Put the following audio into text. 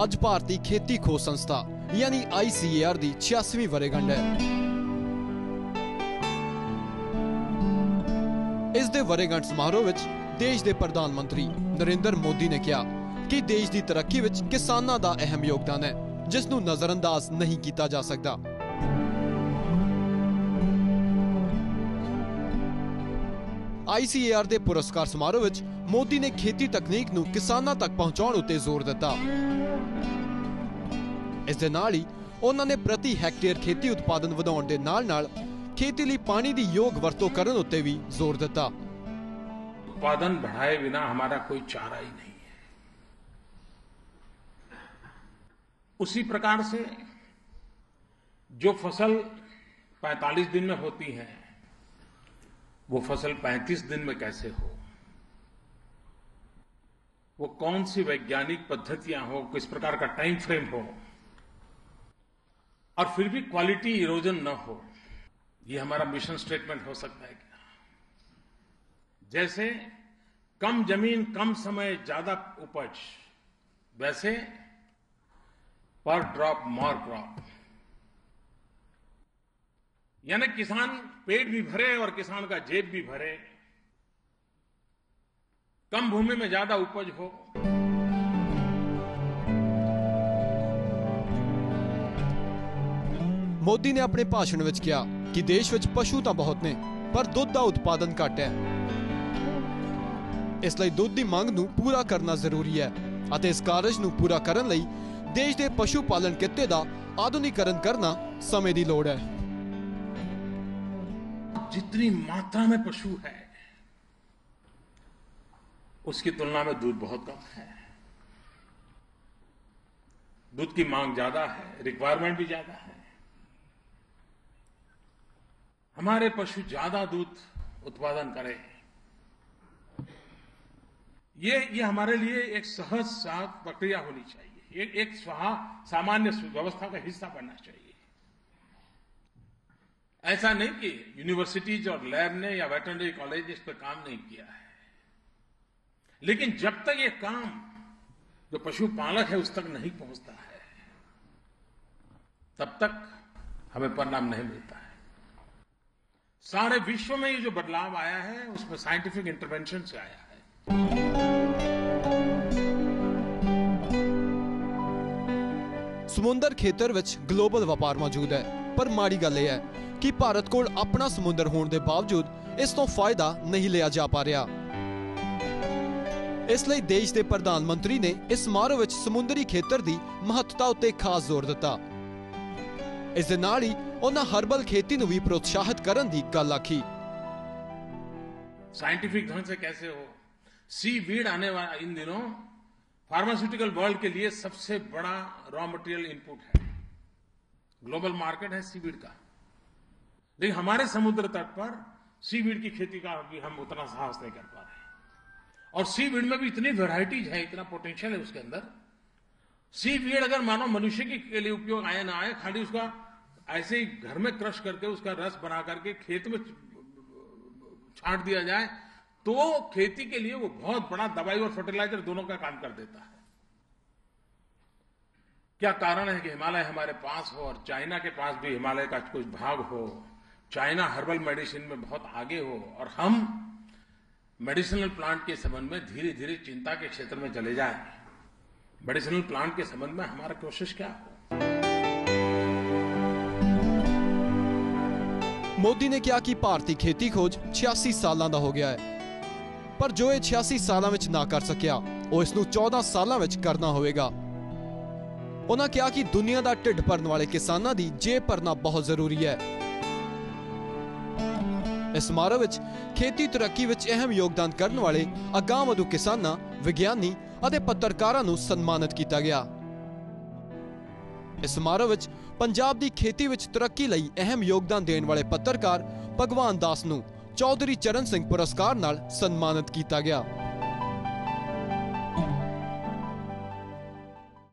ਅੱਜ ਭਾਰਤੀ खेती खोज संस्था यानी ICAR ਦੀ 86ਵੀਂ ਵਰ੍ਹੇਗੰਢ है। इस दे वरेगंढ समारोह विच देश के प्रधानमंत्री नरेंद्र मोदी ने कहा कि देश की तरक्की विच किसानां दा अहम योगदान है, जिसनूं नजरअंदाज नहीं किया जा सकता। ICAR के पुरस्कार समारोह विच मोदी ने खेती तकनीक नूं किसानां तक पहुंचाउण उत्ते जोर दिता। इस दे नाल ही उन्हां ने प्रति हैक्टेयर खेती उत्पादन वधाउण दे नाल-नाल खेती लिए पानी की योग वरतों करन उत्ते भी जोर दिता। उत्पादन बढ़ाए बिना हमारा कोई चारा ही नहीं है। उसी प्रकार से जो फसल 45 दिन में होती है, वो फसल 35 दिन में कैसे हो, वो कौन सी वैज्ञानिक पद्धतियां हो, किस प्रकार का टाइम फ्रेम हो, और फिर भी क्वालिटी इरोजन न हो, ये हमारा मिशन स्टेटमेंट हो सकता है क्या? जैसे कम जमीन कम समय ज्यादा उपज, वैसे पर ड्रॉप मोर क्रॉप, यानी किसान पेट भी भरे और किसान का जेब भी भरे, कम भूमि में ज्यादा उपज हो। मोदी ने अपने भाषण में कहा कि देश विच पशु तो बहुत ने, पर दुध का उत्पादन घट है। इसलिए दुध की मांग नूं पूरा करना जरूरी है अते इस कारज नूं पूरा करन लई देश के पशु पालन किते दा आधुनिकीकरण करना समय की लोड़ है। जितनी मात्रा में पशु है उसकी तुलना में दूध बहुत कम है। दूध की मांग ज्यादा है, रिक्वायरमेंट भी ज्यादा है। हमारे पशु ज्यादा दूध उत्पादन करें, ये हमारे लिए एक सहज साफ प्रक्रिया होनी चाहिए, एक सामान्य व्यवस्था का हिस्सा बनना चाहिए। ऐसा नहीं कि यूनिवर्सिटीज और लैब ने या वेटरनरी कॉलेज ने इस पर काम नहीं किया है, लेकिन जब तक ये काम जो पशुपालक है उस तक नहीं पहुंचता है, तब तक हमें परिणाम नहीं मिलता है। सारे विश्व में ये जो बदलाव आया है उसमें साइंटिफिक इंटरवेंशन से आया है। समुद्र खेतर विच ग्लोबल व्यापार मौजूद है, पर माड़ी गल यह है कि भारत कोल अपना समुद्र होने के बावजूद इस तो फायदा नहीं लिया जा पा रहा। इसलिए देश के प्रधानमंत्री ने इस समारोह विच समुद्री खेतर की महत्ता उत्ते खास जोर दिता। इस दे नाल ही उन्हां हर्बल खेती नूं भी प्रोत्साहित करन दी गल आखी। साइंटिफिक ढंग से कैसे हो, सी वीड आने वाला इन दिनों फार्मास्यूटिकल वर्ल्ड के लिए सबसे बड़ा रॉ मटेरियल इनपुट है, ग्लोबल मार्केट है सी वीड का। लेकिन हमारे समुद्र तट पर सी वीड की खेती का भी हम उतना साहस नहीं कर पा रहे, और सी वीड में भी इतनी वेराइटीज है, इतना पोटेंशियल है उसके अंदर। सी वीड अगर मानो मनुष्य के लिए उपयोग आए ना आए, खाली उसका ऐसे ही घर में क्रश करके उसका रस बना करके खेत में छांट दिया जाए तो खेती के लिए वो बहुत बड़ा दवाई और फर्टिलाइजर दोनों का काम कर देता है। क्या कारण है कि हिमालय हमारे पास हो और चाइना के पास भी हिमालय का कुछ भाग हो, चाइना हर्बल मेडिसिन में बहुत आगे हो, और हम मेडिसिनल प्लांट के संबंध में धीरे धीरे चिंता के क्षेत्र में चले जाएं। मेडिसिनल प्लांट के संबंध में हमारा कोशिश क्या हो। मोदी ने कहा कि भारतीय खेती खोज 86 सालों का हो गया है, पर जो ये 86 सालों में ना कर सकिया वो इसनूं 14 सालों में करना होगा। उन्होंने कहा कि दुनिया का ढिड भरन वाले किसानों की जेब भरना बहुत जरूरी है। इस समारोह विच खेती तरक्की विच अहम योगदान करने वाले अगांह वधू किसानां, विज्ञानी और पत्रकारां नूं सन्मानित किया गया। इस समारोह विच पंजाब की खेती विच तरक्की लई अहम योगदान देने वाले पत्रकार भगवान दास नूं चौधरी चरण सिंह पुरस्कार नाल सन्मानित किया गया।